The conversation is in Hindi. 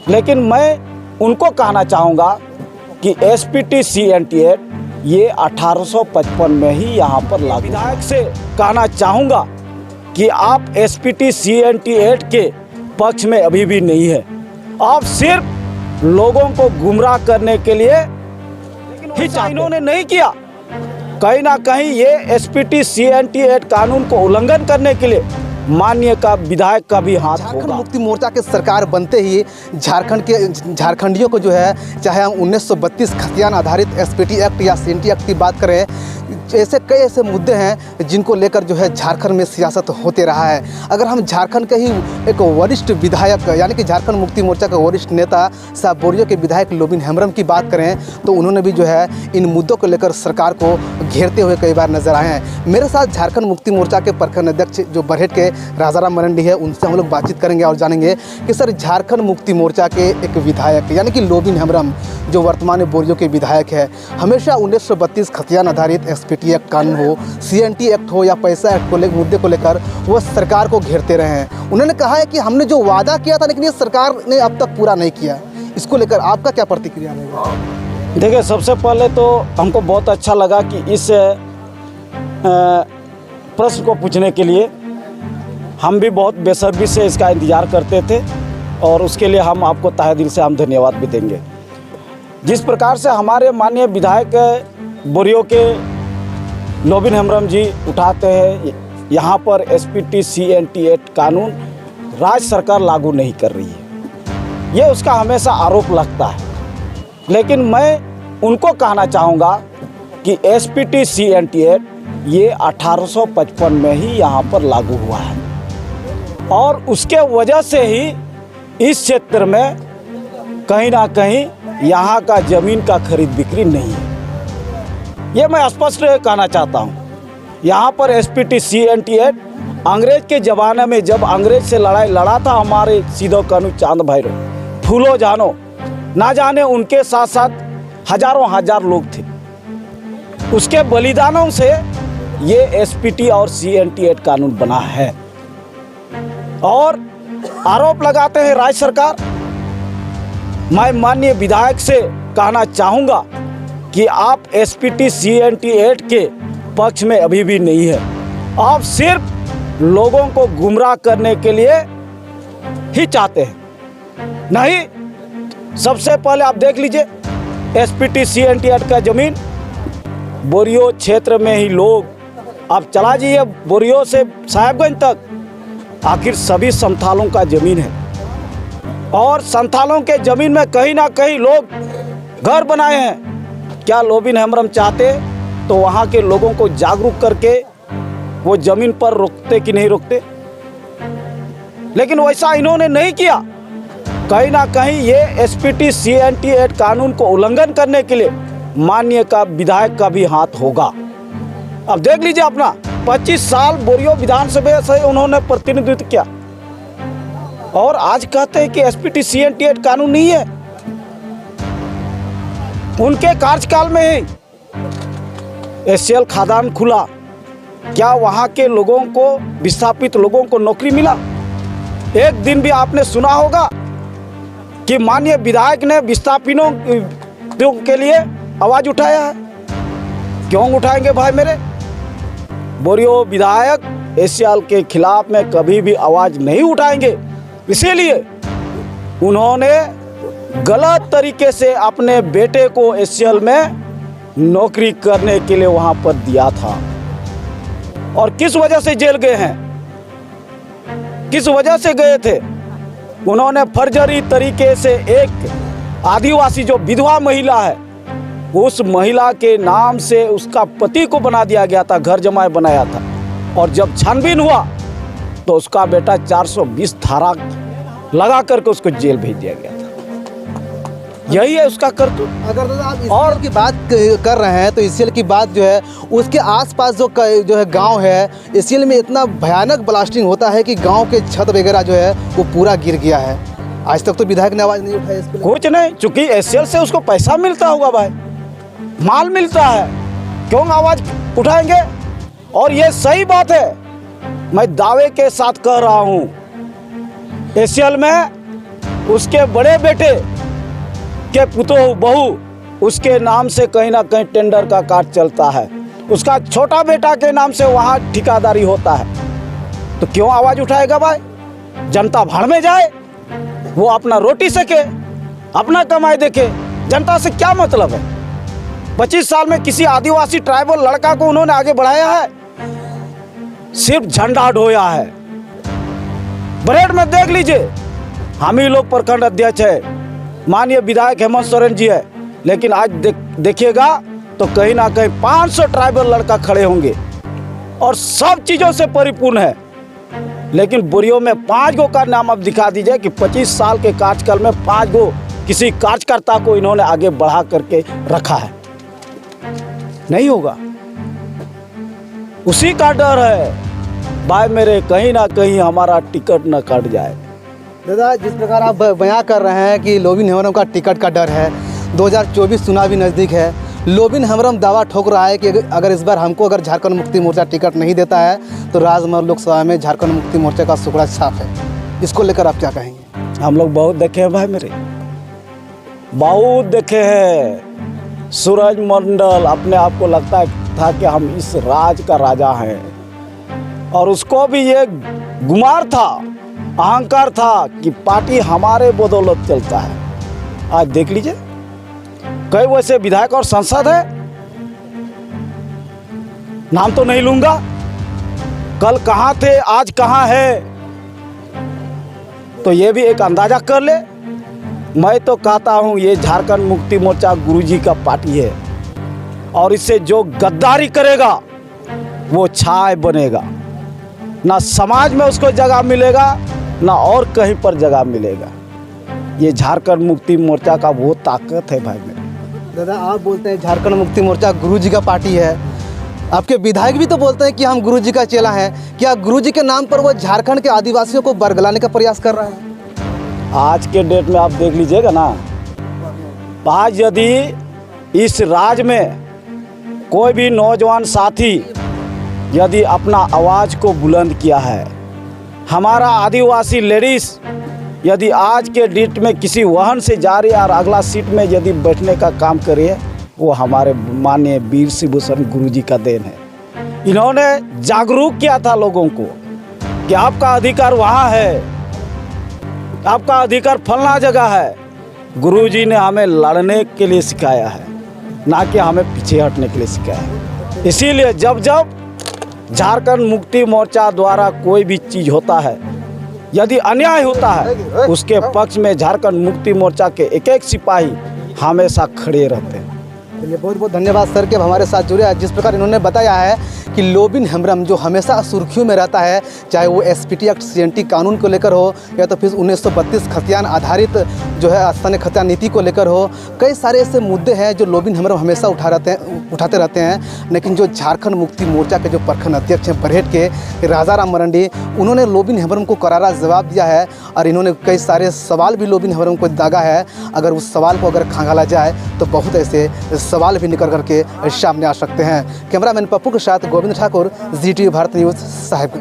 लेकिन मैं उनको कहना चाहूँगा कि SPT/CNT एक्ट ये 1855 में ही यहाँ पर लागू। विधायक से कहना चाहूँगा कि आप SPT/CNT एक्ट के पक्ष में अभी भी नहीं है। आप सिर्फ लोगों को गुमराह करने के लिए ही इन्होंने नहीं किया। कहीं ना कहीं ये SPT/CNT एक्ट कानून को उल्लंघन करने के लिए माननीय का विधायक का भी हाथ झारखंड होगा। मुक्ति मोर्चा के सरकार बनते ही झारखंडियों को जो है, चाहे हम 1932 खतियान आधारित SPT एक्ट या CNT एक्ट की बात करें, ऐसे कई ऐसे मुद्दे हैं जिनको लेकर जो है झारखंड में सियासत होते रहा है। अगर हम झारखंड के ही एक वरिष्ठ विधायक यानी कि झारखंड मुक्ति मोर्चा के वरिष्ठ नेता साहब बोरियो के विधायक लोबिन हेम्ब्रम की बात करें तो उन्होंने भी जो है इन मुद्दों को लेकर सरकार को घेरते हुए कई बार नजर आए हैं। मेरे साथ झारखंड मुक्ति मोर्चा के प्रखंड अध्यक्ष जो बरहेट के राजाराम मरंडी है, उनसे हम लोग बातचीत करेंगे और जानेंगे कि सर झारखंड मुक्ति मोर्चा के एक विधायक यानी कि लोबिन हेम्ब्रम जो वर्तमान में बोरियो के विधायक है, हमेशा 1932 खतियान आधारित SPT एक्ट कानून हो, CNT एक्ट हो या पैसा एक्ट को मुद्दे को लेकर वो सरकार को घेरते रहे हैं। उन्होंने कहा है कि हमने जो वादा किया था लेकिन ये सरकार ने अब तक पूरा नहीं किया। इसको लेकर आपका क्या प्रतिक्रिया रहेगा? देखिए, सबसे पहले तो हमको बहुत अच्छा लगा कि इस प्रश्न को पूछने के लिए हम भी बहुत बेसब्री से इसका इंतज़ार करते थे और उसके लिए हम आपको तहे दिल से हम धन्यवाद भी देंगे। जिस प्रकार से हमारे माननीय विधायक बोरियो के लोबिन हेम्ब्रम जी उठाते हैं, यहाँ पर SPT/CNT एक्ट कानून राज्य सरकार लागू नहीं कर रही है, ये उसका हमेशा आरोप लगता है। लेकिन मैं उनको कहना चाहूँगा कि SPT/CNT एक्ट ये 1855 में ही यहाँ पर लागू हुआ है और उसके वजह से ही इस क्षेत्र में कहीं ना कहीं यहाँ का ज़मीन का खरीद बिक्री नहीं है। ये मैं स्पष्ट कहना चाहता हूँ। यहाँ पर SPT/CNT एक्ट अंग्रेज के ज़माने में जब अंग्रेज से लड़ाई लड़ा था हमारे सीधो कानू चांद भैरो फूलो जानो ना जाने उनके साथ साथ हजारों हजार लोग थे। उसके बलिदानों से ये SPT और CNT एक्ट कानून बना है और आरोप लगाते हैं राज्य सरकार। मैं माननीय विधायक से कहना चाहूँगा कि आप SPT/CNT एक्ट के पक्ष में अभी भी नहीं है। आप सिर्फ लोगों को गुमराह करने के लिए ही चाहते हैं। नहीं, सबसे पहले आप देख लीजिए SPT/CNT एक्ट का ज़मीन बोरियो क्षेत्र में ही लोग, आप चला जाइए बोरियो से साहेबगंज तक, आखिर सभी संथालों का ज़मीन है और संथालों के ज़मीन में कहीं ना कहीं लोग घर बनाए हैं। क्या लोबिन हेम्ब्रम चाहते तो वहाँ के लोगों को जागरूक करके वो ज़मीन पर रोकते कि नहीं रोकते, लेकिन वैसा इन्होंने नहीं किया। कहीं ना कहीं ये SPT/CNT एक्ट कानून को उल्लंघन करने के लिए माननीय का विधायक का भी हाथ होगा। अब देख लीजिए, अपना 25 साल बोरियो विधानसभा से उन्होंने प्रतिनिधित्व किया और आज कहते हैं कि SPT/CNT एक्ट कानून नहीं है। उनके कार्यकाल में ही SCL खदान खुला, क्या वहाँ के लोगों को, विस्थापित लोगों को नौकरी मिला? एक दिन भी आपने सुना होगा कि माननीय विधायक ने विस्थापितों के लिए आवाज़ उठाया है? क्यों उठाएंगे भाई मेरे? बोरियो विधायक SCL के खिलाफ में कभी भी आवाज़ नहीं उठाएंगे। इसीलिए उन्होंने गलत तरीके से अपने बेटे को SCL में नौकरी करने के लिए वहाँ पर दिया था और किस वजह से जेल गए हैं, किस वजह से गए थे? उन्होंने फर्जरी तरीके से एक आदिवासी जो विधवा महिला है, उस महिला के नाम से उसका पति को बना दिया गया था, घर जमाए बनाया था और जब छानबीन हुआ तो उसका बेटा 420 धारा लगा करके उसको जेल भेज दिया गया था। यही है उसका करतूत। अगर आप SCL की बात कर रहे हैं तो SCL की बात जो है उसके आसपास जो है गांव है, SCL में इतना भयानक ब्लास्टिंग होता है कि गांव के छत वगैरह जो है वो पूरा गिर गया है। आज तक तो विधायक ने आवाज़ नहीं उठाई इसके लिए। कुछ नहीं, चूंकि SCL से उसको पैसा मिलता होगा भाई, माल मिलता है, क्यों आवाज़ उठाएंगे? और ये सही बात है, मैं दावे के साथ कह रहा हूँ SCL में उसके बड़े बेटे के पुतोह बहू उसके नाम से कहीं ना कहीं टेंडर का कार्य चलता है, उसका छोटा बेटा के नाम से वहाँ ठेकेदारी होता है, तो क्यों आवाज़ उठाएगा भाई? जनता भाड़ में जाए, वो अपना रोटी सेके, अपना कमाई देखे, जनता से क्या मतलब है? 25 साल में किसी आदिवासी ट्राइबल लड़का को उन्होंने आगे बढ़ाया है? सिर्फ झंडा ढोया है। बरेड में देख लीजिए, हम ही लोग प्रखंड अध्यक्ष है, माननीय विधायक हेमंत सोरेन जी है, लेकिन आज देखिएगा तो कहीं ना कहीं 500 ट्राइबल लड़का खड़े होंगे और सब चीज़ों से परिपूर्ण है, लेकिन बोरियों में 5 गो का नाम अब दिखा दीजिए कि 25 साल के कार्यकाल में 5 गो किसी कार्यकर्ता को इन्होंने आगे बढ़ा करके रखा है। नहीं होगा, उसी का डर है भाई मेरे, कहीं ना कहीं हमारा टिकट न कट जाए। दादा, जिस प्रकार आप बयां कर रहे हैं कि लोबिन हेम्ब्रम का टिकट का डर है, 2024 चुनाव भी नज़दीक है, लोबिन हेम्ब्रम दावा ठोक रहा है कि अगर इस बार हमको झारखंड मुक्ति मोर्चा टिकट नहीं देता है तो राजमहल लोकसभा में झारखंड मुक्ति मोर्चा का सुखड़ा साफ है। इसको लेकर आप क्या कहेंगे? हम लोग बहुत देखे हैं भाई मेरे, बहुत देखे हैं। सूरज मंडल अपने आप को लगता था कि हम इस राज का राजा हैं, और उसको भी ये गुमार था, अहंकार था कि पार्टी हमारे बदौलत चलता है। आज देख लीजिए, कई वैसे विधायक और सांसद है, नाम तो नहीं लूंगा, कल कहाँ थे आज कहाँ है, तो ये भी एक अंदाजा कर ले। मैं तो कहता हूँ ये झारखंड मुक्ति मोर्चा गुरुजी का पार्टी है, और इससे जो गद्दारी करेगा वो छाय बनेगा, ना समाज में उसको जगह मिलेगा ना और कहीं पर जगह मिलेगा। ये झारखंड मुक्ति मोर्चा का वो ताकत है भाई मेरे। दादा, आप बोलते हैं झारखंड मुक्ति मोर्चा गुरुजी का पार्टी है, आपके विधायक भी तो बोलते हैं कि हम गुरुजी का चेला हैं। क्या गुरुजी के नाम पर वो झारखंड के आदिवासियों को बरगलाने का प्रयास कर रहा है? आज के डेट में आप देख लीजिएगा ना, आज यदि इस राज्य में कोई भी नौजवान साथी यदि अपना आवाज़ को बुलंद किया है, हमारा आदिवासी लेडीज़ यदि आज के डेट में किसी वाहन से जा रही है और अगला सीट में यदि बैठने का काम करे, वो हमारे माननीय वीर शिवभूषण गुरुजी का देन है। इन्होंने जागरूक किया था लोगों को कि आपका अधिकार वहाँ है, आपका अधिकार फलना जगह है। गुरुजी ने हमें लड़ने के लिए सिखाया है, ना कि हमें पीछे हटने के लिए सिखाया है। इसीलिए जब जब झारखंड मुक्ति मोर्चा द्वारा कोई भी चीज़ होता है, यदि अन्याय होता है, उसके पक्ष में झारखंड मुक्ति मोर्चा के एक एक सिपाही हमेशा खड़े रहते हैं। चलिए, बहुत बहुत धन्यवाद सर कि हमारे साथ जुड़े हैं। जिस प्रकार इन्होंने बताया है कि लोबिन हेम्ब्रम जो हमेशा सुर्खियों में रहता है, चाहे वो एसपीटी एक्ट सीएनटी कानून को लेकर हो या तो फिर 1932 खतियान आधारित जो है स्थानीय खतियान नीति को लेकर हो, कई सारे ऐसे मुद्दे हैं जो लोबिन हेम्ब्रम हमेशा उठाते रहते हैं। लेकिन जो झारखंड मुक्ति मोर्चा के जो प्रखंड अध्यक्ष हैं बरहेट के राजाराम मरंडी, उन्होंने लोबिन हेम्ब्रम को करारा जवाब दिया है और इन्होंने कई सारे सवाल भी लोबिन हेम्ब्रम को दागा है। अगर उस सवाल को अगर खंगाला जाए तो बहुत ऐसे सवाल भी निकल करके सामने आ सकते हैं। कैमरामैन पप्पू के साथ गोविंद ठाकुर, ZTV भारत न्यूज़ साहिब।